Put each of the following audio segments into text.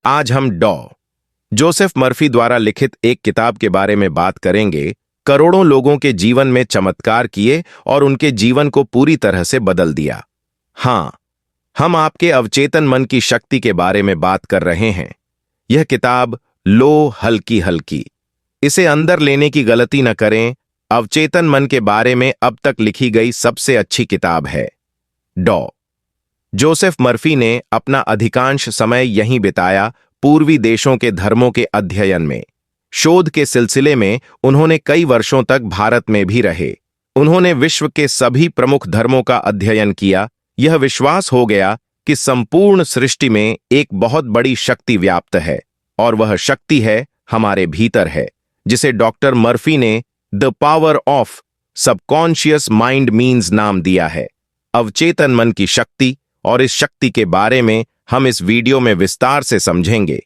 आज हम Joseph Murphy द्वारा लिखित एक किताब के बारे में बात करेंगे। करोड़ों लोगों के जीवन में चमत्कार किए और उनके जीवन को पूरी तरह से बदल दिया। हां, हम आपके अवचेतन मन की शक्ति के बारे में बात कर रहे हैं। यह किताब लो हल्की हल्की, इसे अंदर लेने की गलती न करें। अवचेतन मन के बारे में अब तक लिखी गई सबसे अच्छी किताब है। जोसेफ मर्फी ने अपना अधिकांश समय यहीं बिताया। पूर्वी देशों के धर्मों के अध्ययन में, शोध के सिलसिले में उन्होंने कई वर्षों तक भारत में भी रहे। उन्होंने विश्व के सभी प्रमुख धर्मों का अध्ययन किया। यह विश्वास हो गया कि संपूर्ण सृष्टि में एक बहुत बड़ी शक्ति व्याप्त है और वह शक्ति है हमारे भीतर है, जिसे डॉक्टर मर्फी ने the power of subconscious mind means नाम दिया है। अवचेतन मन की शक्ति, और इस शक्ति के बारे में हम इस वीडियो में विस्तार से समझेंगे।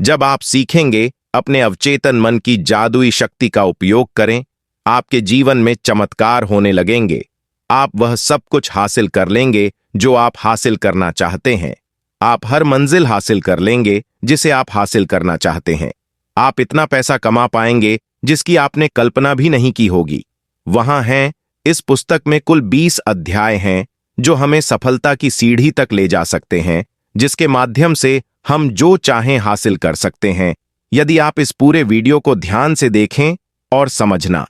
जब आप सीखेंगे अपने अवचेतन मन की जादुई शक्ति का उपयोग करें, आपके जीवन में चमत्कार होने लगेंगे। आप वह सब कुछ हासिल कर लेंगे जो आप हासिल करना चाहते हैं। आप हर मंजिल हासिल कर लेंगे जिसे आप हासिल करना चाहते हैं। आप इतना पैसा कमा पाएंगे जिसकी आपने कल्पना भी नहीं की होगी। वहां हैं, इस पुस्तक में कुल 20 अध्याय हैं जो हमें सफलता की सीढ़ी तक ले जा सकते हैं, जिसके माध्यम से हम जो चाहें हासिल कर सकते हैं, यदि आप इस पूरे वीडियो को ध्यान से देखें और समझना।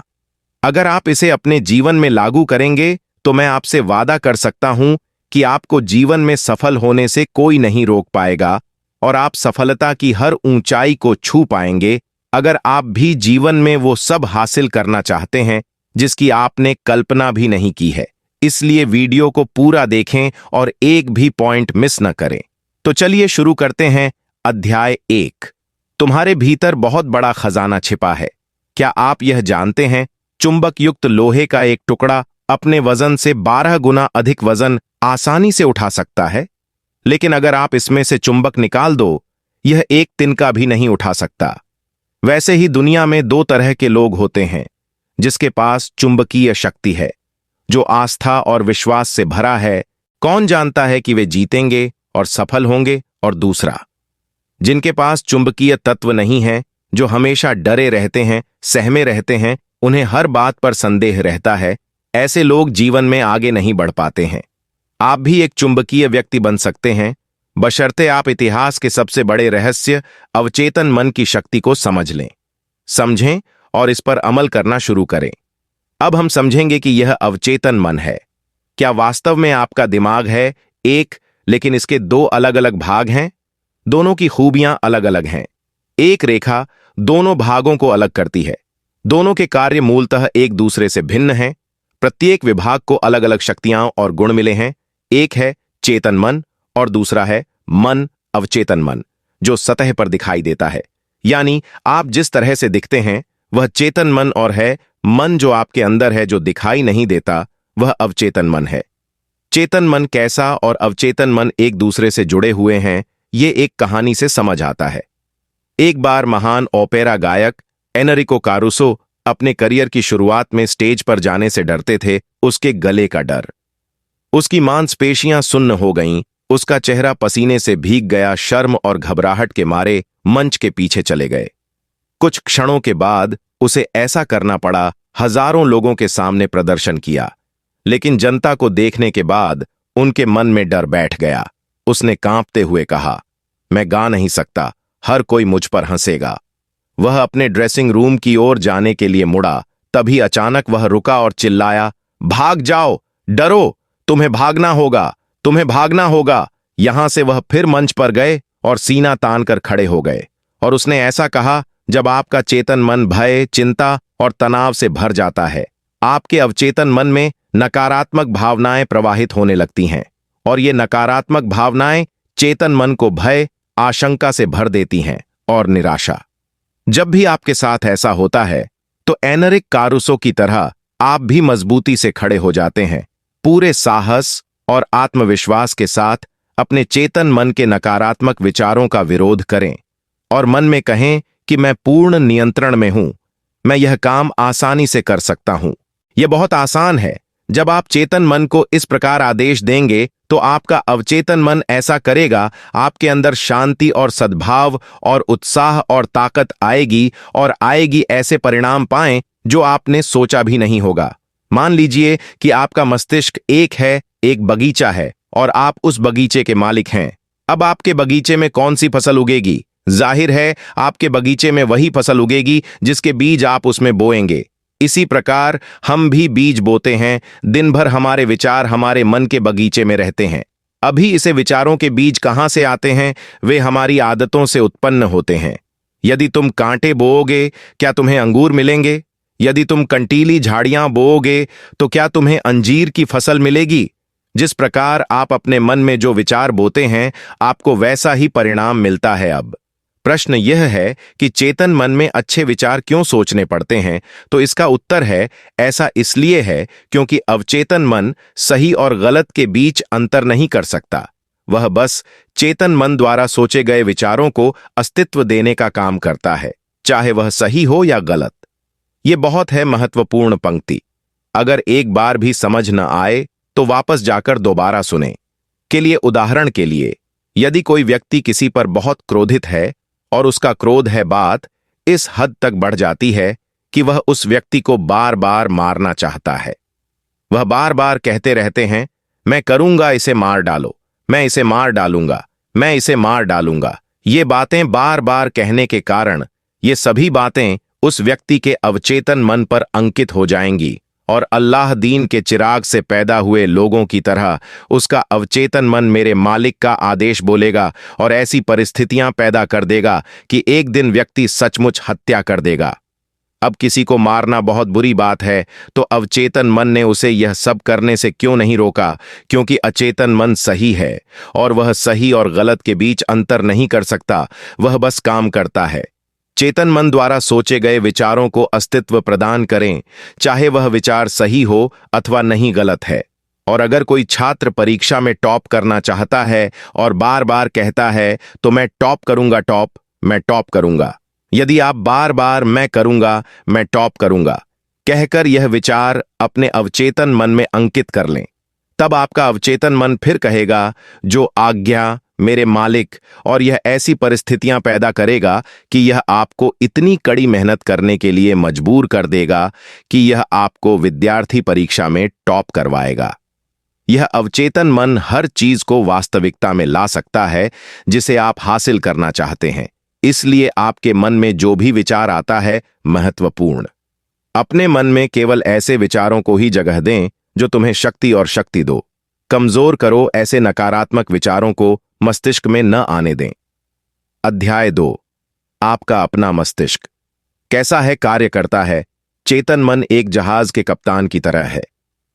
अगर आप इसे अपने जीवन में लागू करेंगे तो मैं आपसे वादा कर सकता हूं कि आपको जीवन में सफल होने से कोई नहीं रोक पाएगा और आप सफलता की हर ऊंचाई को छू पाएंगे। अगर आप भी जीवन में वो सब हासिल करना चाहते हैं जिसकी आपने कल्पना भी नहीं की है, इसलिए वीडियो को पूरा देखें और एक भी पॉइंट मिस न करें। तो चलिए शुरू करते हैं। अध्याय 1। तुम्हारे भीतर बहुत बड़ा खजाना छिपा है। क्या आप यह जानते हैं, चुंबक युक्त लोहे का एक टुकड़ा अपने वजन से 12 गुना अधिक वजन आसानी से उठा सकता है, लेकिन अगर आप इसमें से चुंबक निकाल दो, यह एक तिनका भी नहीं उठा सकता। वैसे ही दुनिया में 2 तरह के लोग होते हैं, जिसके पास चुंबकीय शक्ति है, जो आस्था और विश्वास से भरा है। कौन जानता है कि वे जीतेंगे और सफल होंगे, और दूसरा, जिनके पास चुंबकीय तत्व नहीं है, जो हमेशा डरे रहते हैं, सहमे रहते हैं, उन्हें हर बात पर संदेह रहता है। ऐसे लोग जीवन में आगे नहीं बढ़ पाते हैं। आप भी एक चुंबकीय व्यक्ति बन सकते हैं, बशर्ते आप इतिहास के सबसे बड़े रहस्य अवचेतन मन की शक्ति को समझ लें, समझें और इस पर अमल करना शुरू करें। अब हम समझेंगे कि यह अवचेतन मन है। क्या वास्तव में आपका दिमाग है एक, लेकिन इसके 2 अलग अलग भाग हैं? दोनों की खूबियां अलग अलग हैं। एक रेखा दोनों भागों को अलग करती है। दोनों के कार्य मूलतः एक दूसरे से भिन्न हैं। प्रत्येक विभाग को अलग अलग शक्तियां और गुण मिले हैं। एक है चेतन मन और दूसरा है मन, अवचेतन मन, जो सतह पर दिखाई देता है। यानी आप जिस तरह से दिखते हैं वह चेतन मन, और है मन जो आपके अंदर है, जो दिखाई नहीं देता, वह अवचेतन मन है। चेतन मन कैसा और अवचेतन मन एक दूसरे से जुड़े हुए हैं, ये एक कहानी से समझ आता है। एक बार महान ओपेरा गायक एनरिको कारुसो अपने करियर की शुरुआत में स्टेज पर जाने से डरते थे। उसके गले का डर, उसकी मांसपेशियां सुन्न हो गईं, उसका चेहरा पसीने से भीग गया। शर्म और घबराहट के मारे मंच के पीछे चले गए। कुछ क्षणों के बाद उसे ऐसा करना पड़ा। हजारों लोगों के सामने प्रदर्शन किया, लेकिन जनता को देखने के बाद उनके मन में डर बैठ गया। उसने कांपते हुए कहा, मैं गा नहीं सकता, हर कोई मुझ पर हंसेगा। वह अपने ड्रेसिंग रूम की ओर जाने के लिए मुड़ा, तभी अचानक वह रुका और चिल्लाया, भाग जाओ, डरो, तुम्हें भागना होगा, तुम्हें भागना होगा। यहां से वह फिर मंच पर गए और सीना तान कर खड़े हो गए, और उसने ऐसा कहा, जब आपका चेतन मन भय, चिंता और तनाव से भर जाता है, आपके अवचेतन मन में नकारात्मक भावनाएं प्रवाहित होने लगती हैं, और ये नकारात्मक भावनाएं चेतन मन को भय, आशंका से भर देती हैं और निराशा। जब भी आपके साथ ऐसा होता है तो एनरिक कारुसो की तरह आप भी मजबूती से खड़े हो जाते हैं। पूरे साहस और आत्मविश्वास के साथ अपने चेतन मन के नकारात्मक विचारों का विरोध करें और मन में कहें कि मैं पूर्ण नियंत्रण में हूं, मैं यह काम आसानी से कर सकता हूं। यह बहुत आसान है। जब आप चेतन मन को इस प्रकार आदेश देंगे तो आपका अवचेतन मन ऐसा करेगा। आपके अंदर शांति और सद्भाव और उत्साह और ताकत आएगी, और आएगी ऐसे परिणाम पाएं जो आपने सोचा भी नहीं होगा। मान लीजिए कि आपका मस्तिष्क एक बगीचा है और आप उस बगीचे के मालिक हैं। अब आपके बगीचे में कौन सी फसल उगेगी? जाहिर है आपके बगीचे में वही फसल उगेगी जिसके बीज आप उसमें बोएंगे। इसी प्रकार हम भी बीज बोते हैं। दिन भर हमारे विचार हमारे मन के बगीचे में रहते हैं। अभी इसे विचारों के बीज कहां से आते हैं? वे हमारी आदतों से उत्पन्न होते हैं। यदि तुम कांटे बोओगे, क्या तुम्हें अंगूर मिलेंगे? यदि तुम कंटीली झाड़ियां बोओगे, तो क्या तुम्हें अंजीर की फसल मिलेगी? जिस प्रकार आप अपने मन में जो विचार बोते हैं, आपको वैसा ही परिणाम मिलता है। अब प्रश्न यह है कि चेतन मन में अच्छे विचार क्यों सोचने पड़ते हैं? तो इसका उत्तर है, ऐसा इसलिए है क्योंकि अवचेतन मन सही और गलत के बीच अंतर नहीं कर सकता। वह बस चेतन मन द्वारा सोचे गए विचारों को अस्तित्व देने का काम करता है, चाहे वह सही हो या गलत। यह बहुत है महत्वपूर्ण पंक्ति। अगर एक बार भी समझ न आए तो वापस जाकर दोबारा सुने। उदाहरण के लिए, यदि कोई व्यक्ति किसी पर बहुत क्रोधित है और उसका क्रोध है बात इस हद तक बढ़ जाती है कि वह उस व्यक्ति को बार बार मारना चाहता है। वह बार बार कहते रहते हैं, मैं करूंगा, इसे मार डालो, मैं इसे मार डालूंगा, मैं इसे मार डालूंगा। ये बातें बार बार कहने के कारण ये सभी बातें उस व्यक्ति के अवचेतन मन पर अंकित हो जाएंगी, और अल्लाह दीन के चिराग से पैदा हुए लोगों की तरह उसका अवचेतन मन मेरे मालिक का आदेश बोलेगा और ऐसी परिस्थितियां पैदा कर देगा कि एक दिन व्यक्ति सचमुच हत्या कर देगा। अब किसी को मारना बहुत बुरी बात है, तो अवचेतन मन ने उसे यह सब करने से क्यों नहीं रोका? क्योंकि अचेतन मन सही है और वह सही और गलत के बीच अंतर नहीं कर सकता। वह बस काम करता है। चेतन मन द्वारा सोचे गए विचारों को अस्तित्व प्रदान करें, चाहे वह विचार सही हो अथवा नहीं गलत है। और अगर कोई छात्र परीक्षा में टॉप करना चाहता है और बार बार कहता है, तो मैं टॉप करूंगा, मैं टॉप करूंगा। यदि आप बार बार मैं करूंगा, मैं टॉप करूंगा कहकर यह विचार अपने अवचेतन मन में अंकित कर लें, तब आपका अवचेतन मन फिर कहेगा, जो आज्ञा मेरे मालिक, और यह ऐसी परिस्थितियां पैदा करेगा कि यह आपको इतनी कड़ी मेहनत करने के लिए मजबूर कर देगा कि यह आपको विद्यार्थी परीक्षा में टॉप करवाएगा। यह अवचेतन मन हर चीज को वास्तविकता में ला सकता है जिसे आप हासिल करना चाहते हैं। इसलिए आपके मन में जो भी विचार आता है महत्वपूर्ण। अपने मन में केवल ऐसे विचारों को ही जगह दें जो तुम्हें शक्ति और शक्ति दो। कमजोर करो ऐसे नकारात्मक विचारों को मस्तिष्क में न आने दें। अध्याय 2, आपका अपना मस्तिष्क कैसा है कार्य करता है? चेतन मन एक जहाज के कप्तान की तरह है।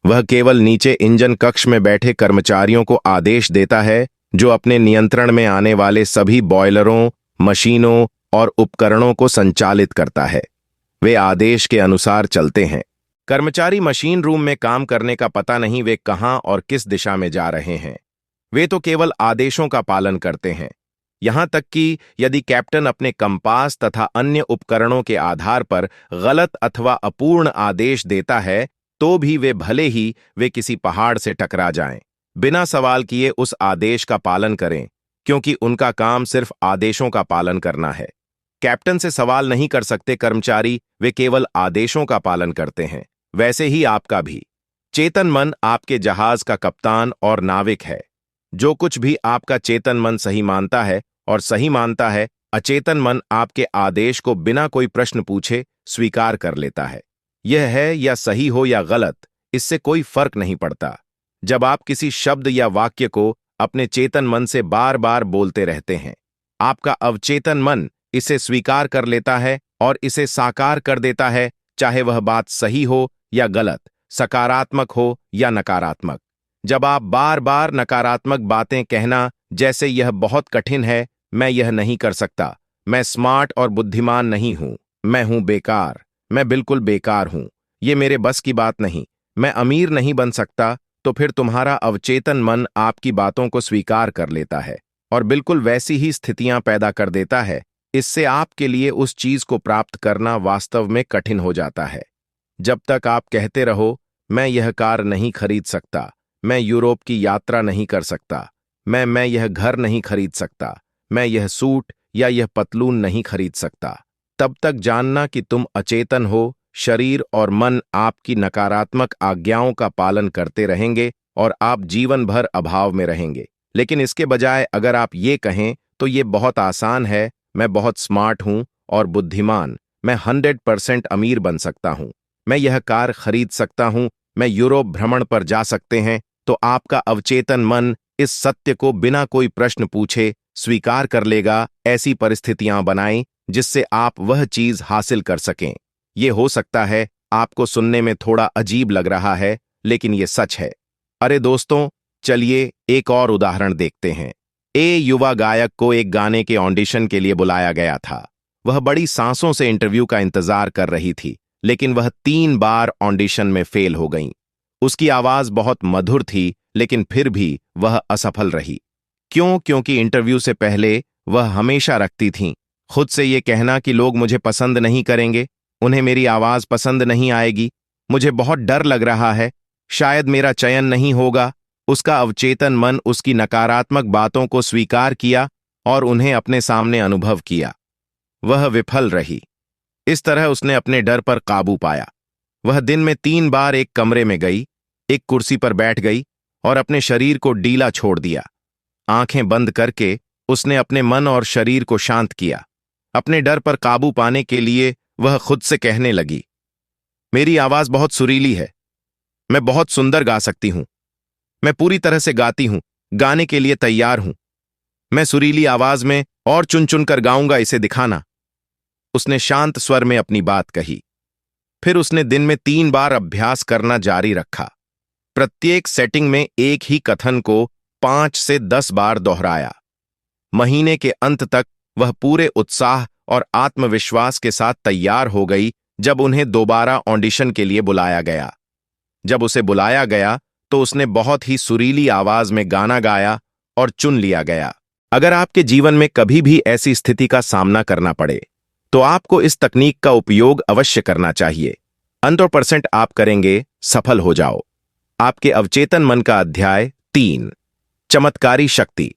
वह केवल नीचे इंजन कक्ष में बैठे कर्मचारियों को आदेश देता है, जो अपने नियंत्रण में आने वाले सभी बॉयलरों, मशीनों और उपकरणों को संचालित करता है। वे आदेश के अनुसार चलते हैं। कर्मचारी मशीन रूम में काम करने का पता नहीं वे कहां और किस दिशा में जा रहे हैं। वे तो केवल आदेशों का पालन करते हैं। यहां तक कि यदि कैप्टन अपने कंपास तथा अन्य उपकरणों के आधार पर गलत अथवा अपूर्ण आदेश देता है, तो भी वे भले ही वे किसी पहाड़ से टकरा जाएं, बिना सवाल किए उस आदेश का पालन करें, क्योंकि उनका काम सिर्फ आदेशों का पालन करना है। कैप्टन से सवाल नहीं कर सकते कर्मचारी, वे केवल आदेशों का पालन करते हैं। वैसे ही आपका भी चेतन मन आपके जहाज का कप्तान और नाविक है। जो कुछ भी आपका चेतन मन सही मानता है और सही मानता है, अचेतन मन आपके आदेश को बिना कोई प्रश्न पूछे स्वीकार कर लेता है। यह है या सही हो या गलत, इससे कोई फर्क नहीं पड़ता। जब आप किसी शब्द या वाक्य को अपने चेतन मन से बार बार बोलते रहते हैं, आपका अवचेतन मन इसे स्वीकार कर लेता है और इसे साकार कर देता है, चाहे वह बात सही हो या गलत, सकारात्मक हो या नकारात्मक। जब आप बार बार नकारात्मक बातें कहना, जैसे यह बहुत कठिन है, मैं यह नहीं कर सकता, मैं स्मार्ट और बुद्धिमान नहीं हूं, मैं हूं बेकार, मैं बिल्कुल बेकार हूं, ये मेरे बस की बात नहीं, मैं अमीर नहीं बन सकता, तो फिर तुम्हारा अवचेतन मन आपकी बातों को स्वीकार कर लेता है और बिल्कुल वैसी ही स्थितियां पैदा कर देता है। इससे आपके लिए उस चीज को प्राप्त करना वास्तव में कठिन हो जाता है। जब तक आप कहते रहो, मैं यह कार नहीं खरीद सकता, मैं यूरोप की यात्रा नहीं कर सकता, मैं यह घर नहीं खरीद सकता, मैं यह सूट या यह पतलून नहीं खरीद सकता। तब तक जानना कि तुम अचेतन हो, शरीर और मन आपकी नकारात्मक आज्ञाओं का पालन करते रहेंगे और आप जीवन भर अभाव में रहेंगे। लेकिन इसके बजाय अगर आप ये कहें तो ये बहुत आसान है, मैं बहुत स्मार्ट हूं और बुद्धिमान, मैं 100% अमीर बन सकता हूं, मैं यह कार खरीद सकता हूं, मैं यूरोप भ्रमण पर जा सकते हैं, तो आपका अवचेतन मन इस सत्य को बिना कोई प्रश्न पूछे स्वीकार कर लेगा। ऐसी परिस्थितियां बनाएं जिससे आप वह चीज हासिल कर सकें। ये हो सकता है आपको सुनने में थोड़ा अजीब लग रहा है, लेकिन ये सच है। अरे दोस्तों, चलिए एक और उदाहरण देखते हैं। युवा गायक को एक गाने के ऑडिशन के लिए बुलाया गया था। वह बड़ी सांसों से इंटरव्यू का इंतजार कर रही थी, लेकिन वह 3 बार ऑडिशन में फेल हो गई। उसकी आवाज बहुत मधुर थी, लेकिन फिर भी वह असफल रही। क्यों? क्योंकि इंटरव्यू से पहले वह हमेशा रखती थीं खुद से ये कहना कि लोग मुझे पसंद नहीं करेंगे, उन्हें मेरी आवाज पसंद नहीं आएगी, मुझे बहुत डर लग रहा है, शायद मेरा चयन नहीं होगा। उसका अवचेतन मन उसकी नकारात्मक बातों को स्वीकार किया और उन्हें अपने सामने अनुभव किया। वह विफल रही। इस तरह उसने अपने डर पर काबू पाया। वह दिन में 3 बार एक कमरे में गई, एक कुर्सी पर बैठ गई और अपने शरीर को ढीला छोड़ दिया। आंखें बंद करके उसने अपने मन और शरीर को शांत किया। अपने डर पर काबू पाने के लिए वह खुद से कहने लगी, मेरी आवाज बहुत सुरीली है, मैं बहुत सुंदर गा सकती हूं, मैं पूरी तरह से गाती हूं, गाने के लिए तैयार हूं, मैं सुरीली आवाज में और चुन चुन कर गाऊंगा, इसे दिखाना। उसने शांत स्वर में अपनी बात कही। फिर उसने दिन में 3 बार अभ्यास करना जारी रखा। प्रत्येक सेटिंग में एक ही कथन को 5 से 10 बार दोहराया। महीने के अंत तक वह पूरे उत्साह और आत्मविश्वास के साथ तैयार हो गई जब उन्हें दोबारा ऑडिशन के लिए बुलाया गया। जब उसे बुलाया गया तो उसने बहुत ही सुरीली आवाज में गाना गाया और चुन लिया गया। अगर आपके जीवन में कभी भी ऐसी स्थिति का सामना करना पड़े तो आपको इस तकनीक का उपयोग अवश्य करना चाहिए। 100% आप करेंगे, सफल हो जाओ। आपके अवचेतन मन का अध्याय 3, चमत्कारी शक्ति।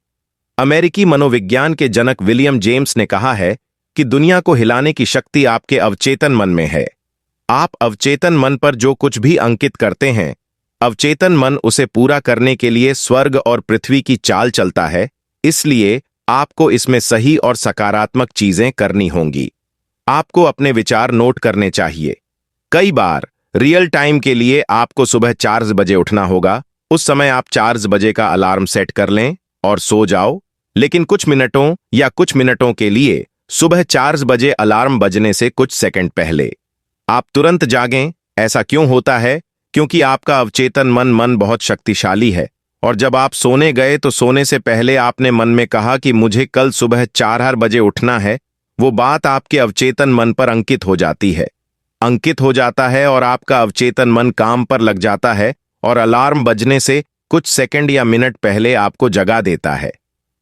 अमेरिकी मनोविज्ञान के जनक विलियम जेम्स ने कहा है कि दुनिया को हिलाने की शक्ति आपके अवचेतन मन में है। आप अवचेतन मन पर जो कुछ भी अंकित करते हैं, अवचेतन मन उसे पूरा करने के लिए स्वर्ग और पृथ्वी की चाल चलता है। इसलिए आपको इसमें सही और सकारात्मक चीजें करनी होंगी। आपको अपने विचार नोट करने चाहिए। कई बार रियल टाइम के लिए आपको सुबह 4 बजे उठना होगा। उस समय आप 4 बजे का अलार्म सेट कर लें और सो जाओ। लेकिन कुछ मिनटों के लिए सुबह 4 बजे अलार्म बजने से कुछ सेकंड पहले आप तुरंत जागें। ऐसा क्यों होता है? क्योंकि आपका अवचेतन मन बहुत शक्तिशाली है, और जब आप सोने गए तो सोने से पहले आपने मन में कहा कि मुझे कल सुबह 4 बजे उठना है। वो बात आपके अवचेतन मन पर अंकित हो जाता है और आपका अवचेतन मन काम पर लग जाता है और अलार्म बजने से कुछ सेकंड या मिनट पहले आपको जगा देता है।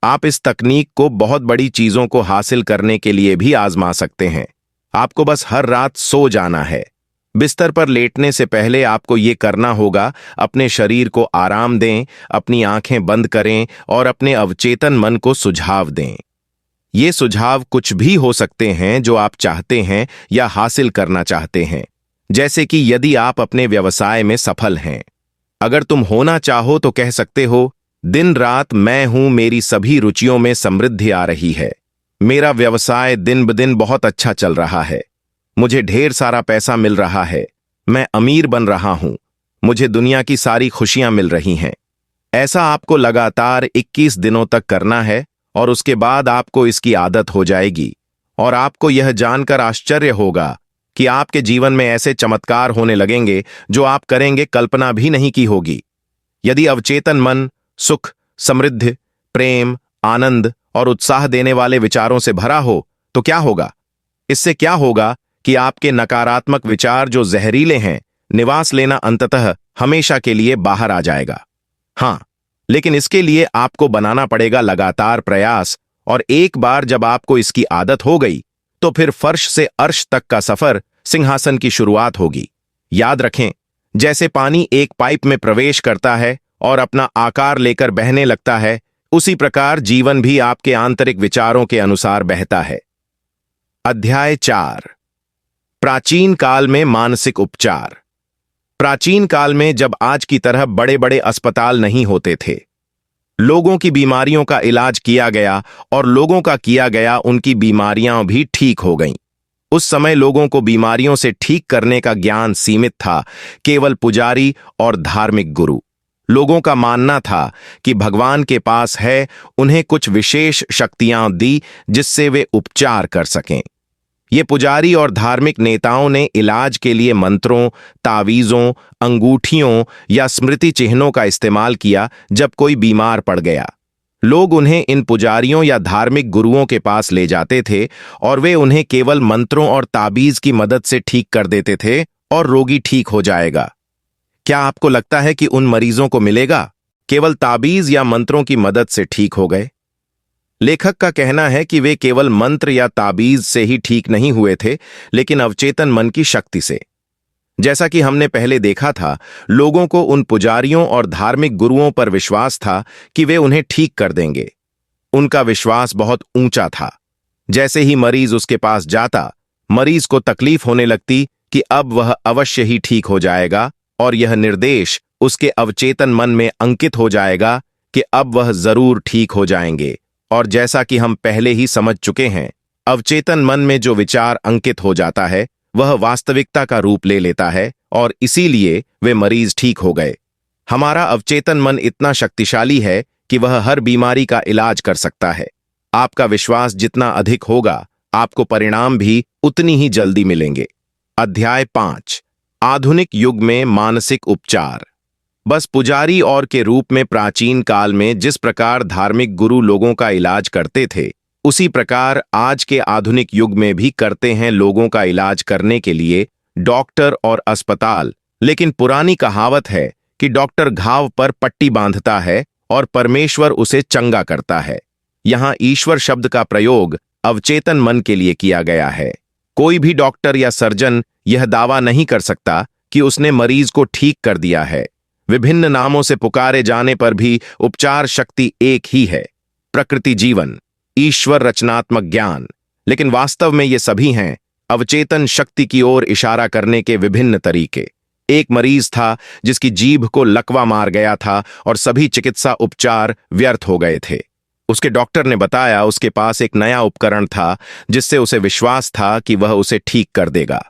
आप इस तकनीक को बहुत बड़ी चीजों को हासिल करने के लिए भी आजमा सकते हैं। आपको बस हर रात सो जाना है। बिस्तर पर लेटने से पहले आपको ये करना होगा, अपने शरीर को आराम दें, अपनी आंखें बंद करें और अपने अवचेतन मन को सुझाव दें। ये सुझाव कुछ भी हो सकते हैं जो आप चाहते हैं या हासिल करना चाहते हैं। जैसे कि यदि आप अपने व्यवसाय में सफल हैं, अगर तुम होना चाहो तो कह सकते हो, दिन रात मैं हूं, मेरी सभी रुचियों में समृद्धि आ रही है, मेरा व्यवसाय दिन ब दिन बहुत अच्छा चल रहा है, मुझे ढेर सारा पैसा मिल रहा है, मैं अमीर बन रहा हूं, मुझे दुनिया की सारी खुशियां मिल रही हैं। ऐसा आपको लगातार 21 दिनों तक करना है और उसके बाद आपको इसकी आदत हो जाएगी और आपको यह जानकर आश्चर्य होगा कि आपके जीवन में ऐसे चमत्कार होने लगेंगे जो आप करेंगे कल्पना भी नहीं की होगी। यदि अवचेतन मन सुख, समृद्धि, प्रेम, आनंद और उत्साह देने वाले विचारों से भरा हो तो क्या होगा? इससे क्या होगा कि आपके नकारात्मक विचार जो जहरीले हैं, निवास लेना अंततः हमेशा के लिए बाहर आ जाएगा। हां, लेकिन इसके लिए आपको बनाना पड़ेगा लगातार प्रयास, और एक बार जब आपको इसकी आदत हो गई तो फिर फर्श से अर्श तक का सफर, सिंहासन की शुरुआत होगी। याद रखें, जैसे पानी एक पाइप में प्रवेश करता है और अपना आकार लेकर बहने लगता है, उसी प्रकार जीवन भी आपके आंतरिक विचारों के अनुसार बहता है। अध्याय 4। प्राचीन काल में मानसिक उपचार। प्राचीन काल में जब आज की तरह बड़े बड़े अस्पताल नहीं होते थे, लोगों की बीमारियों का इलाज किया गया और लोगों का किया गया उनकी बीमारियां भी ठीक हो गईं। उस समय लोगों को बीमारियों से ठीक करने का ज्ञान सीमित था, केवल पुजारी और धार्मिक गुरु। लोगों का मानना था कि भगवान के पास है, उन्हें कुछ विशेष शक्तियां दी जिससे वे उपचार कर सकें। ये पुजारी और धार्मिक नेताओं ने इलाज के लिए मंत्रों, तावीज़ों, अंगूठियों या स्मृति चिन्हों का इस्तेमाल किया। जब कोई बीमार पड़ गया, लोग उन्हें इन पुजारियों या धार्मिक गुरुओं के पास ले जाते थे और वे उन्हें केवल मंत्रों और ताबीज की मदद से ठीक कर देते थे और रोगी ठीक हो जाएगा। क्या आपको लगता है कि उन मरीजों को मिलेगा केवल ताबीज या मंत्रों की मदद से ठीक हो गए? लेखक का कहना है कि वे केवल मंत्र या ताबीज से ही ठीक नहीं हुए थे, लेकिन अवचेतन मन की शक्ति से। जैसा कि हमने पहले देखा था, लोगों को उन पुजारियों और धार्मिक गुरुओं पर विश्वास था कि वे उन्हें ठीक कर देंगे। उनका विश्वास बहुत ऊंचा था। जैसे ही मरीज उसके पास जाता, मरीज को तकलीफ होने लगती कि अब वह अवश्य ही ठीक हो जाएगा और यह निर्देश उसके अवचेतन मन में अंकित हो जाएगा कि अब वह जरूर ठीक हो जाएंगे। और जैसा कि हम पहले ही समझ चुके हैं, अवचेतन मन में जो विचार अंकित हो जाता है वह वास्तविकता का रूप ले लेता है और इसीलिए वे मरीज ठीक हो गए। हमारा अवचेतन मन इतना शक्तिशाली है कि वह हर बीमारी का इलाज कर सकता है। आपका विश्वास जितना अधिक होगा, आपको परिणाम भी उतनी ही जल्दी मिलेंगे। अध्याय 5। आधुनिक युग में मानसिक उपचार। बस पुजारी और के रूप में प्राचीन काल में जिस प्रकार धार्मिक गुरु लोगों का इलाज करते थे, उसी प्रकार आज के आधुनिक युग में भी करते हैं लोगों का इलाज करने के लिए डॉक्टर और अस्पताल। लेकिन पुरानी कहावत है कि डॉक्टर घाव पर पट्टी बांधता है और परमेश्वर उसे चंगा करता है। यहां ईश्वर शब्द का प्रयोग अवचेतन मन के लिए किया गया है। कोई भी डॉक्टर या सर्जन यह दावा नहीं कर सकता कि उसने मरीज को ठीक कर दिया है। विभिन्न नामों से पुकारे जाने पर भी उपचार शक्ति एक ही है, प्रकृति जीवन, ईश्वर रचनात्मक ज्ञान। लेकिन वास्तव में ये सभी हैं अवचेतन शक्ति की ओर इशारा करने के विभिन्न तरीके। एक मरीज था जिसकी जीभ को लकवा मार गया था और सभी चिकित्सा उपचार व्यर्थ हो गए थे। उसके डॉक्टर ने बताया उसके पास एक नया उपकरण था जिससे उसे विश्वास था कि वह उसे ठीक कर देगा।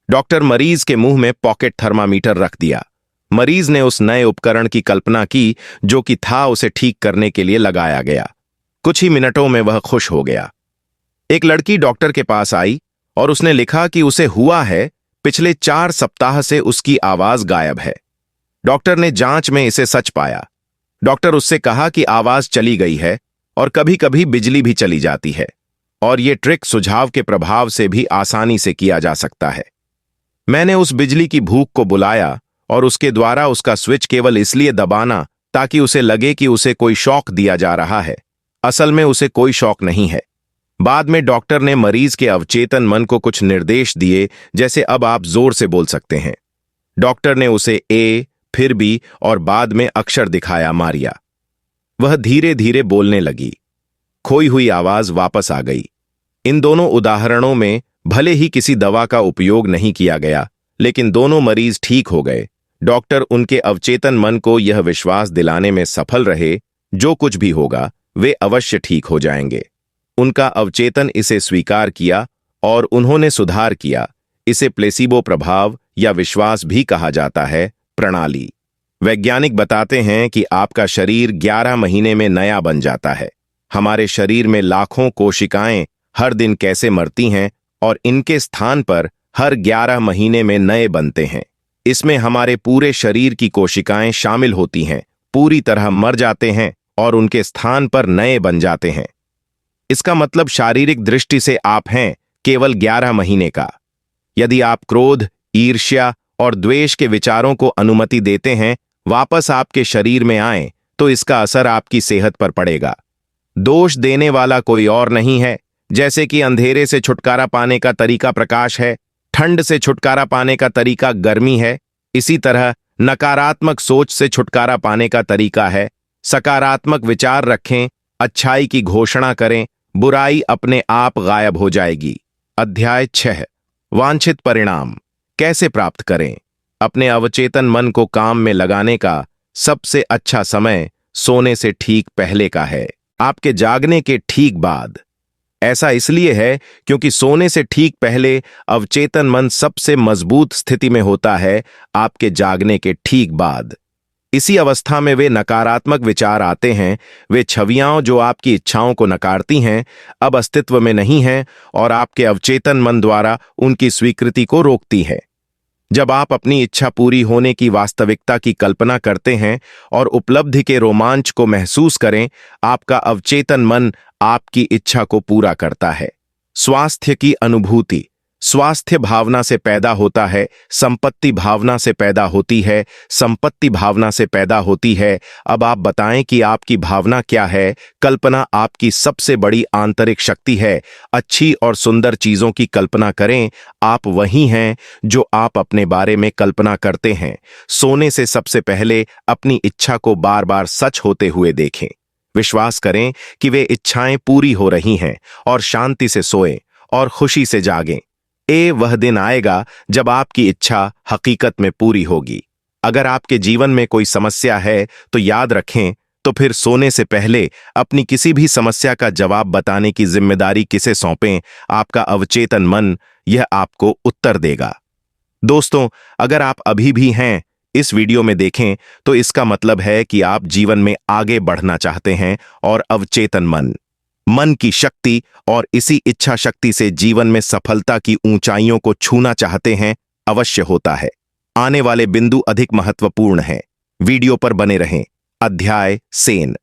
डॉक्टर मरीज के मुंह में पॉकेट थर्मामीटर रख दिया। मरीज ने उस नए उपकरण की कल्पना की जो कि था उसे ठीक करने के लिए लगाया गया। कुछ ही मिनटों में वह खुश हो गया। एक लड़की डॉक्टर के पास आई और उसने लिखा कि उसे हुआ है, पिछले 4 सप्ताह से उसकी आवाज गायब है। डॉक्टर ने जांच में इसे सच पाया। डॉक्टर उससे कहा कि आवाज चली गई है और कभी कभी बिजली भी चली जाती है और ये ट्रिक सुझाव के प्रभाव से भी आसानी से किया जा सकता है। मैंने उस बिजली की भूख को बुलाया और उसके द्वारा उसका स्विच केवल इसलिए दबाना ताकि उसे लगे कि उसे कोई शॉक दिया जा रहा है। असल में उसे कोई शॉक नहीं है। बाद में डॉक्टर ने मरीज के अवचेतन मन को कुछ निर्देश दिए, जैसे अब आप जोर से बोल सकते हैं। डॉक्टर ने उसे ए, फिर बी और बाद में अक्षर दिखाया, मारिया। वह धीरे धीरे बोलने लगी। खोई हुई आवाज वापस आ गई। इन दोनों उदाहरणों में भले ही किसी दवा का उपयोग नहीं किया गया, लेकिन दोनों मरीज ठीक हो गए। डॉक्टर उनके अवचेतन मन को यह विश्वास दिलाने में सफल रहे, जो कुछ भी होगा वे अवश्य ठीक हो जाएंगे। उनका अवचेतन इसे स्वीकार किया और उन्होंने सुधार किया। इसे प्लेसिबो प्रभाव या विश्वास भी कहा जाता है। प्रणाली। वैज्ञानिक बताते हैं कि आपका शरीर 11 महीने में नया बन जाता है। हमारे शरीर में लाखों कोशिकाएं हर दिन कैसे मरती हैं और इनके स्थान पर हर 11 महीने में नए बनते हैं। इसमें हमारे पूरे शरीर की कोशिकाएं शामिल होती हैं, पूरी तरह मर जाते हैं और उनके स्थान पर नए बन जाते हैं। इसका मतलब शारीरिक दृष्टि से आप हैं केवल 11 महीने का। यदि आप क्रोध, ईर्ष्या और द्वेष के विचारों को अनुमति देते हैं वापस आपके शरीर में आएं, तो इसका असर आपकी सेहत पर पड़ेगा। दोष देने वाला कोई और नहीं है। जैसे कि अंधेरे से छुटकारा पाने का तरीका प्रकाश है, ठंड से छुटकारा पाने का तरीका गर्मी है, इसी तरह नकारात्मक सोच से छुटकारा पाने का तरीका है सकारात्मक विचार रखें, अच्छाई की घोषणा करें, बुराई अपने आप गायब हो जाएगी। अध्याय 6। वांछित परिणाम कैसे प्राप्त करें। अपने अवचेतन मन को काम में लगाने का सबसे अच्छा समय सोने से ठीक पहले का है, आपके जागने के ठीक बाद। ऐसा इसलिए है क्योंकि सोने से ठीक पहले अवचेतन मन सबसे मजबूत स्थिति में होता है, आपके जागने के ठीक बाद। इसी अवस्था में वे नकारात्मक विचार आते हैं, वे छवियां जो आपकी इच्छाओं को नकारती हैं, अब अस्तित्व में नहीं हैं और आपके अवचेतन मन द्वारा उनकी स्वीकृति को रोकती है। जब आप अपनी इच्छा पूरी होने की वास्तविकता की कल्पना करते हैं और उपलब्धि के रोमांच को महसूस करें, आपका अवचेतन मन आपकी इच्छा को पूरा करता है। स्वास्थ्य की अनुभूति स्वास्थ्य भावना से पैदा होता है, संपत्ति भावना से पैदा होती है, संपत्ति भावना से पैदा होती है। अब आप बताएं कि आपकी भावना क्या है। कल्पना आपकी सबसे बड़ी आंतरिक शक्ति है। अच्छी और सुंदर चीजों की कल्पना करें, आप वही हैं जो आप अपने बारे में कल्पना करते हैं। सोने से सबसे पहले अपनी इच्छा को बार बार सच होते हुए देखें। विश्वास करें कि वे इच्छाएं पूरी हो रही हैं और शांति से सोएं और खुशी से जागें। वह दिन आएगा जब आपकी इच्छा हकीकत में पूरी होगी। अगर आपके जीवन में कोई समस्या है तो याद रखें, तो फिर सोने से पहले अपनी किसी भी समस्या का जवाब बताने की जिम्मेदारी किसे सौंपें, आपका अवचेतन मन यह आपको उत्तर देगा। दोस्तों, अगर आप अभी भी हैं इस वीडियो में देखें तो इसका मतलब है कि आप जीवन में आगे बढ़ना चाहते हैं और अवचेतन मन की शक्ति और इसी इच्छा शक्ति से जीवन में सफलता की ऊंचाइयों को छूना चाहते हैं, अवश्य होता है। आने वाले बिंदु अधिक महत्वपूर्ण हैं, वीडियो पर बने रहें। अध्याय 7।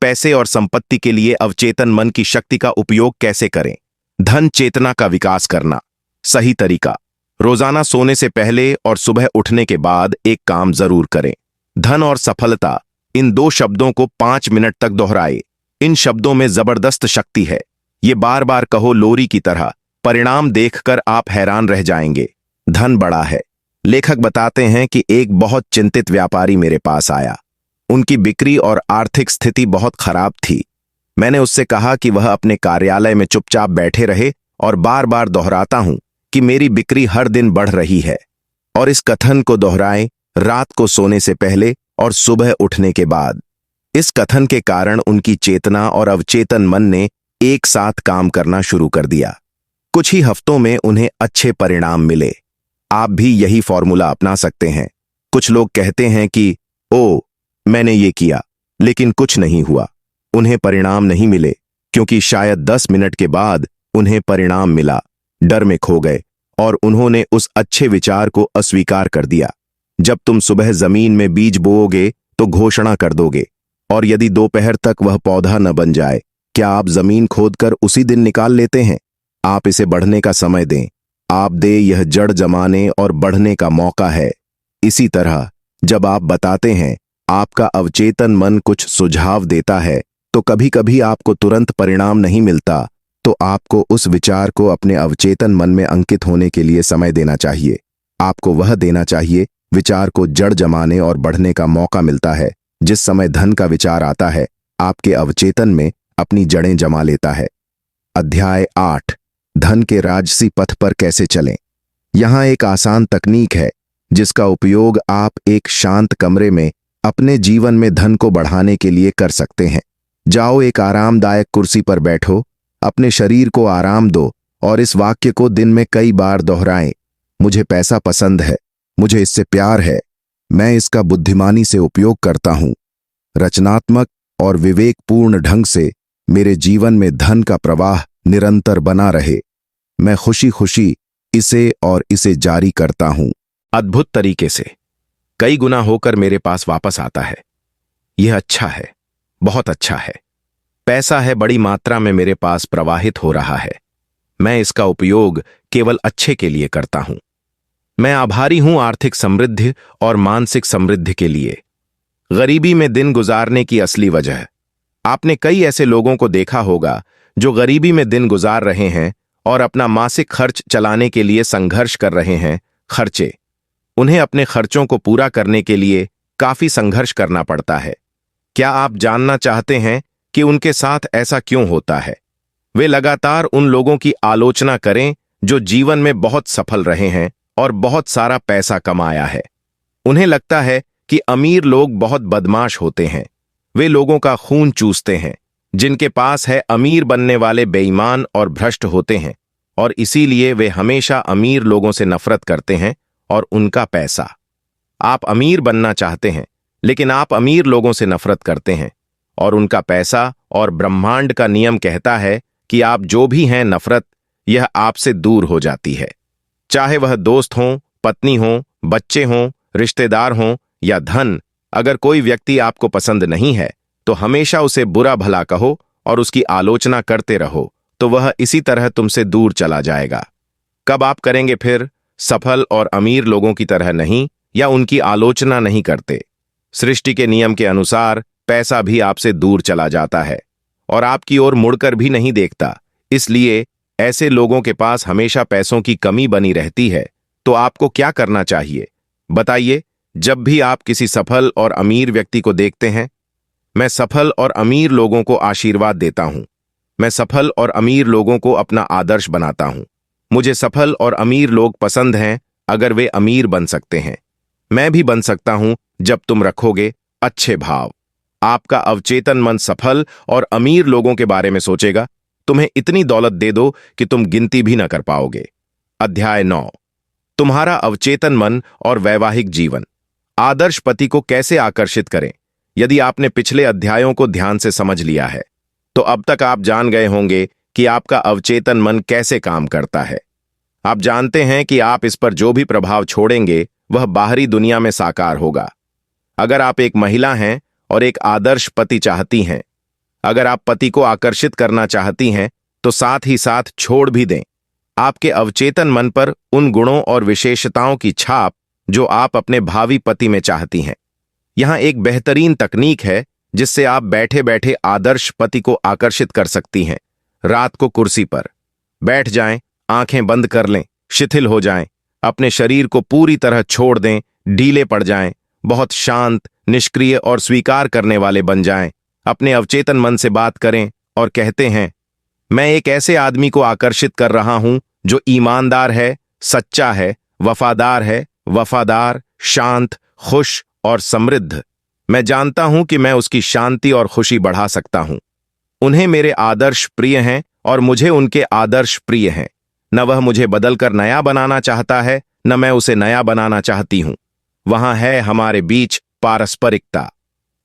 पैसे और संपत्ति के लिए अवचेतन मन की शक्ति का उपयोग कैसे करें। धन चेतना का विकास करना। सही तरीका, रोजाना सोने से पहले और सुबह उठने के बाद एक काम जरूर करें। धन और सफलता, इन दो शब्दों को 5 मिनट तक दोहराए। इन शब्दों में जबरदस्त शक्ति है। ये बार बार कहो लोरी की तरह, परिणाम देखकर आप हैरान रह जाएंगे। धन बड़ा है। लेखक बताते हैं कि एक बहुत चिंतित व्यापारी मेरे पास आया। उनकी बिक्री और आर्थिक स्थिति बहुत खराब थी। मैंने उससे कहा कि वह अपने कार्यालय में चुपचाप बैठे रहे और बार बार दोहराता हूं कि मेरी बिक्री हर दिन बढ़ रही है। और इस कथन को दोहराएं रात को सोने से पहले और सुबह उठने के बाद। इस कथन के कारण उनकी चेतना और अवचेतन मन ने एक साथ काम करना शुरू कर दिया। कुछ ही हफ्तों में उन्हें अच्छे परिणाम मिले। आप भी यही फॉर्मूला अपना सकते हैं। कुछ लोग कहते हैं कि ओ, मैंने ये किया लेकिन कुछ नहीं हुआ। उन्हें परिणाम नहीं मिले क्योंकि शायद 10 मिनट के बाद उन्हें परिणाम मिला। डर में खो गए और उन्होंने उस अच्छे विचार को अस्वीकार कर दिया। जब तुम सुबह जमीन में बीज बोओगे तो घोषणा कर दोगे, और यदि दोपहर तक वह पौधा न बन जाए, क्या आप जमीन खोदकर उसी दिन निकाल लेते हैं? आप इसे बढ़ने का समय दें। आप दे यह जड़ जमाने और बढ़ने का मौका है। इसी तरह जब आप बताते हैं, आपका अवचेतन मन कुछ सुझाव देता है, तो कभी कभी आपको तुरंत परिणाम नहीं मिलता, तो आपको उस विचार को अपने अवचेतन मन में अंकित होने के लिए समय देना चाहिए। आपको वह देना चाहिए विचार को जड़ जमाने और बढ़ने का मौका मिलता है। जिस समय धन का विचार आता है, आपके अवचेतन में अपनी जड़ें जमा लेता है। अध्याय 8। धन के राजसी पथ पर कैसे चलें। यहां एक आसान तकनीक है जिसका उपयोग आप एक शांत कमरे में अपने जीवन में धन को बढ़ाने के लिए कर सकते हैं। जाओ, एक आरामदायक कुर्सी पर बैठो, अपने शरीर को आराम दो और इस वाक्य को दिन में कई बार दोहराएं। मुझे पैसा पसंद है, मुझे इससे प्यार है, मैं इसका बुद्धिमानी से उपयोग करता हूं। रचनात्मक और विवेकपूर्ण ढंग से मेरे जीवन में धन का प्रवाह निरंतर बना रहे। मैं खुशी खुशी इसे और इसे जारी करता हूं। अद्भुत तरीके से कई गुना होकर मेरे पास वापस आता है। यह अच्छा है, बहुत अच्छा है। पैसा है बड़ी मात्रा में मेरे पास प्रवाहित हो रहा है। मैं इसका उपयोग केवल अच्छे के लिए करता हूं। मैं आभारी हूं आर्थिक समृद्धि और मानसिक समृद्धि के लिए। गरीबी में दिन गुजारने की असली वजह। आपने कई ऐसे लोगों को देखा होगा जो गरीबी में दिन गुजार रहे हैं और अपना मासिक खर्च चलाने के लिए संघर्ष कर रहे हैं। खर्चे उन्हें अपने खर्चों को पूरा करने के लिए काफी संघर्ष करना पड़ता है। क्या आप जानना चाहते हैं कि उनके साथ ऐसा क्यों होता है? वे लगातार उन लोगों की आलोचना करें जो जीवन में बहुत सफल रहे हैं और बहुत सारा पैसा कमाया है। उन्हें लगता है कि अमीर लोग बहुत बदमाश होते हैं। वे लोगों का खून चूसते हैं। जिनके पास है अमीर बनने वाले बेईमान और भ्रष्ट होते हैं, और इसीलिए वे हमेशा अमीर लोगों से नफरत करते हैं और उनका पैसा। आप अमीर बनना चाहते हैं, लेकिन आप अमीर लोगों से नफरत करते हैं और उनका पैसा, और ब्रह्मांड का नियम कहता है कि आप जो भी हैं, नफरत यह आपसे दूर हो जाती है। चाहे वह दोस्त हों, पत्नी हों, बच्चे हों, रिश्तेदार हों या धन। अगर कोई व्यक्ति आपको पसंद नहीं है तो हमेशा उसे बुरा भला कहो और उसकी आलोचना करते रहो, तो वह इसी तरह तुमसे दूर चला जाएगा। कब आप करेंगे फिर? सफल और अमीर लोगों की तरह नहीं, या उनकी आलोचना नहीं करते। सृष्टि के नियम के अनुसार पैसा भी आपसे दूर चला जाता है और आपकी ओर मुड़कर भी नहीं देखता। इसलिए ऐसे लोगों के पास हमेशा पैसों की कमी बनी रहती है। तो आपको क्या करना चाहिए बताइए? जब भी आप किसी सफल और अमीर व्यक्ति को देखते हैं, मैं सफल और अमीर लोगों को आशीर्वाद देता हूं। मैं सफल और अमीर लोगों को अपना आदर्श बनाता हूं। मुझे सफल और अमीर लोग पसंद हैं अगर वे अमीर बन सकते हैं। मैं भी बन सकता हूं जब तुम रखोगे अच्छे भाव। आपका अवचेतन मन सफल और अमीर लोगों के बारे में सोचेगा। तुम्हें इतनी दौलत दे दो कि तुम गिनती भी न कर पाओगे। अध्याय 9। तुम्हारा अवचेतन मन और वैवाहिक जीवन। आदर्श पति को कैसे आकर्षित करें? यदि आपने पिछले अध्यायों को ध्यान से समझ लिया है तो अब तक आप जान गए होंगे कि आपका अवचेतन मन कैसे काम करता है। आप जानते हैं कि आप इस पर जो भी प्रभाव छोड़ेंगे वह बाहरी दुनिया में साकार होगा। अगर आप एक महिला हैं और एक आदर्श पति चाहती हैं, अगर आप पति को आकर्षित करना चाहती हैं, तो साथ ही साथ छोड़ भी दें आपके अवचेतन मन पर उन गुणों और विशेषताओं की छाप जो आप अपने भावी पति में चाहती हैं। यहां एक बेहतरीन तकनीक है जिससे आप बैठे बैठे आदर्श पति को आकर्षित कर सकती हैं। रात को कुर्सी पर बैठ जाएं, आंखें बंद कर लें, शिथिल हो जाएं, अपने शरीर को पूरी तरह छोड़ दें, ढीले पड़ जाएं, बहुत शांत, निष्क्रिय और स्वीकार करने वाले बन जाएं। अपने अवचेतन मन से बात करें और कहते हैं, मैं एक ऐसे आदमी को आकर्षित कर रहा हूं जो ईमानदार है, सच्चा है, वफादार, शांत, खुश और समृद्ध। मैं जानता हूं कि मैं उसकी शांति और खुशी बढ़ा सकता हूं। उन्हें मेरे आदर्श प्रिय हैं और मुझे उनके आदर्श प्रिय हैं। न वह मुझे बदलकर नया बनाना चाहता है, न मैं उसे नया बनाना चाहती हूं। वहां है हमारे बीच पारस्परिकता,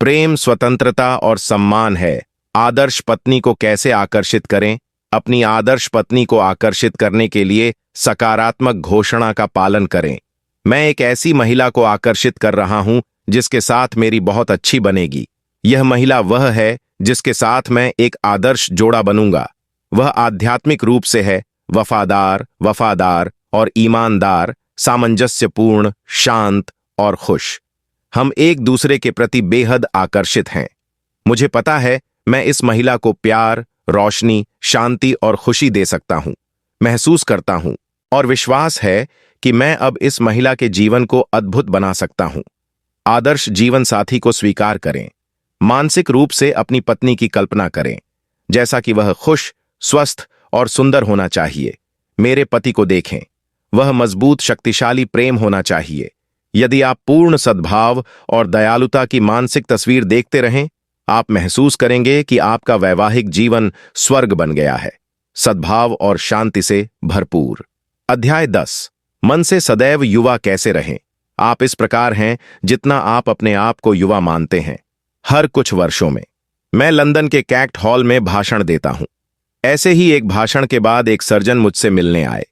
प्रेम, स्वतंत्रता और सम्मान है। आदर्श पत्नी को कैसे आकर्षित करें? अपनी आदर्श पत्नी को आकर्षित करने के लिए सकारात्मक घोषणा का पालन करें। मैं एक ऐसी महिला को आकर्षित कर रहा हूं जिसके साथ मेरी बहुत अच्छी बनेगी। यह महिला वह है जिसके साथ मैं एक आदर्श जोड़ा बनूंगा। वह आध्यात्मिक रूप से है वफादार और ईमानदार, सामंजस्यपूर्ण, शांत और खुश। हम एक दूसरे के प्रति बेहद आकर्षित हैं। मुझे पता है मैं इस महिला को प्यार, रोशनी, शांति और खुशी दे सकता हूं। महसूस करता हूं और विश्वास है कि मैं अब इस महिला के जीवन को अद्भुत बना सकता हूं। आदर्श जीवन साथी को स्वीकार करें। मानसिक रूप से अपनी पत्नी की कल्पना करें जैसा कि वह खुश, स्वस्थ और सुंदर होना चाहिए। मेरे पति को देखें, वह मजबूत, शक्तिशाली प्रेम होना चाहिए। यदि आप पूर्ण सद्भाव और दयालुता की मानसिक तस्वीर देखते रहें, आप महसूस करेंगे कि आपका वैवाहिक जीवन स्वर्ग बन गया है, सद्भाव और शांति से भरपूर। अध्याय 10। मन से सदैव युवा कैसे रहें? आप इस प्रकार हैं जितना आप अपने आप को युवा मानते हैं। हर कुछ वर्षों में मैं लंदन के कैक्ट हॉल में भाषण देता हूं। ऐसे ही एक भाषण के बाद एक सर्जन मुझसे मिलने आए।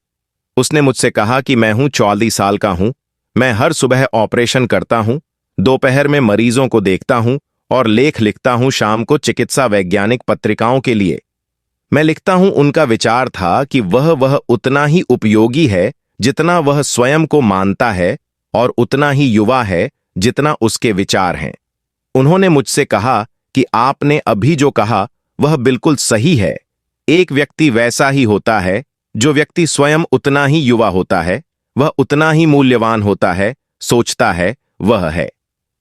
उसने मुझसे कहा कि मैं 44 साल का हूं। मैं हर सुबह ऑपरेशन करता हूं, दोपहर में मरीजों को देखता हूं और लेख लिखता हूं शाम को चिकित्सा वैज्ञानिक पत्रिकाओं के लिए। मैं लिखता हूं, उनका विचार था कि वह उतना ही उपयोगी है जितना वह स्वयं को मानता है और उतना ही युवा है जितना उसके विचार हैं। उन्होंने मुझसे कहा कि आपने अभी जो कहा वह बिल्कुल सही है। एक व्यक्ति वैसा ही होता है जो व्यक्ति स्वयं उतना ही युवा होता है, वह उतना ही मूल्यवान होता है, सोचता है वह है।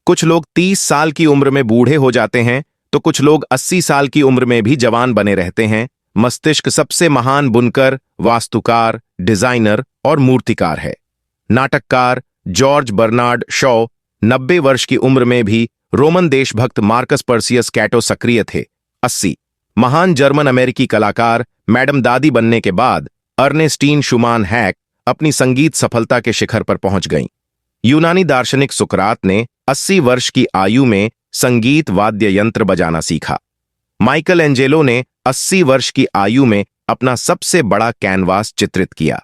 कुछ लोग 30 साल की उम्र में बूढ़े हो जाते हैं तो कुछ लोग 80 साल की उम्र में भी जवान बने रहते हैं। मस्तिष्क सबसे महान बुनकर, वास्तुकार, डिजाइनर और मूर्तिकार है। नाटककार जॉर्ज बर्नार्ड शॉ 90 वर्ष की उम्र में भी रोमन देशभक्त मार्कस पर्सियस कैटो सक्रिय थे। 80 महान जर्मन अमेरिकी कलाकार मैडम दादी बनने के बाद अर्नेस्टीन शुमान हैक अपनी संगीत सफलता के शिखर पर पहुंच गईं। यूनानी दार्शनिक सुकरात ने 80 वर्ष की आयु में संगीत वाद्य यंत्र बजाना सीखा। माइकल एंजेलो ने 80 वर्ष की आयु में अपना सबसे बड़ा कैनवास चित्रित किया।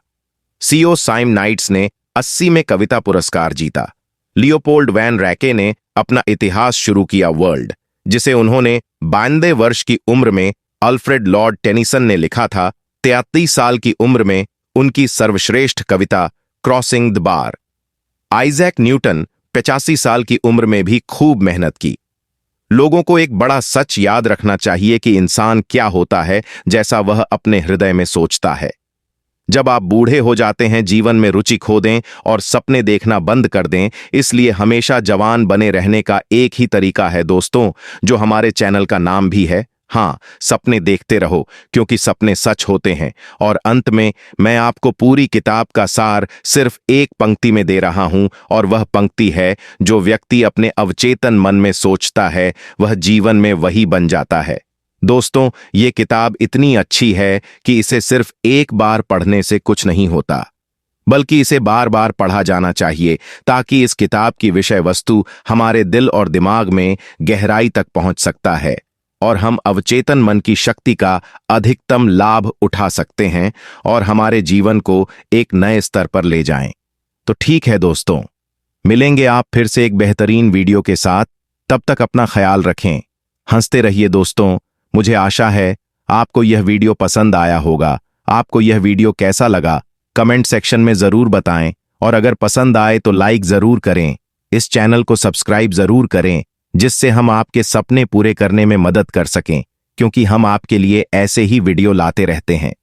सीओ साइम नाइट्स ने 80 में कविता पुरस्कार जीता। लियोपोल्ड वैन रैके ने अपना इतिहास शुरू किया वर्ल्ड, जिसे उन्होंने 92 वर्ष की उम्र में अल्फ्रेड लॉर्ड टेनिसन ने लिखा था। 33 साल की उम्र में उनकी सर्वश्रेष्ठ कविता crossing the bar. Isaac Newton 85 साल की उम्र में भी खूब मेहनत की। लोगों को एक बड़ा सच याद रखना चाहिए कि इंसान क्या होता है जैसा वह अपने हृदय में सोचता है। जब आप बूढ़े हो जाते हैं, जीवन में रुचि खो दें और सपने देखना बंद कर दें। इसलिए हमेशा जवान बने रहने का एक ही तरीका है दोस्तों, जो हमारे चैनल का नाम भी है। हाँ, सपने देखते रहो क्योंकि सपने सच होते हैं। और अंत में मैं आपको पूरी किताब का सार सिर्फ एक पंक्ति में दे रहा हूं, और वह पंक्ति है, जो व्यक्ति अपने अवचेतन मन में सोचता है वह जीवन में वही बन जाता है। दोस्तों, ये किताब इतनी अच्छी है कि इसे सिर्फ एक बार पढ़ने से कुछ नहीं होता, बल्कि इसे बार बार पढ़ा जाना चाहिए, ताकि इस किताब की विषय वस्तु हमारे दिल और दिमाग में गहराई तक पहुंच सकता है और हम अवचेतन मन की शक्ति का अधिकतम लाभ उठा सकते हैं और हमारे जीवन को एक नए स्तर पर ले जाएं। तो ठीक है दोस्तों, मिलेंगे आप फिर से एक बेहतरीन वीडियो के साथ। तब तक अपना ख्याल रखें, हंसते रहिए दोस्तों। मुझे आशा है आपको यह वीडियो पसंद आया होगा। आपको यह वीडियो कैसा लगा कमेंट सेक्शन में जरूर बताएं, और अगर पसंद आए तो लाइक जरूर करें। इस चैनल को सब्सक्राइब जरूर करें, जिससे हम आपके सपने पूरे करने में मदद कर सकें, क्योंकि हम आपके लिए ऐसे ही वीडियो लाते रहते हैं।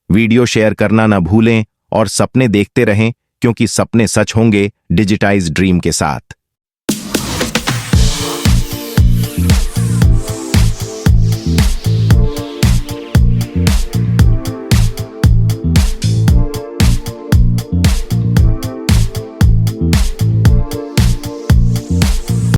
वीडियो शेयर करना ना भूलें और सपने देखते रहें, क्योंकि सपने सच होंगे डिजिटाइज ड्रीम के साथ।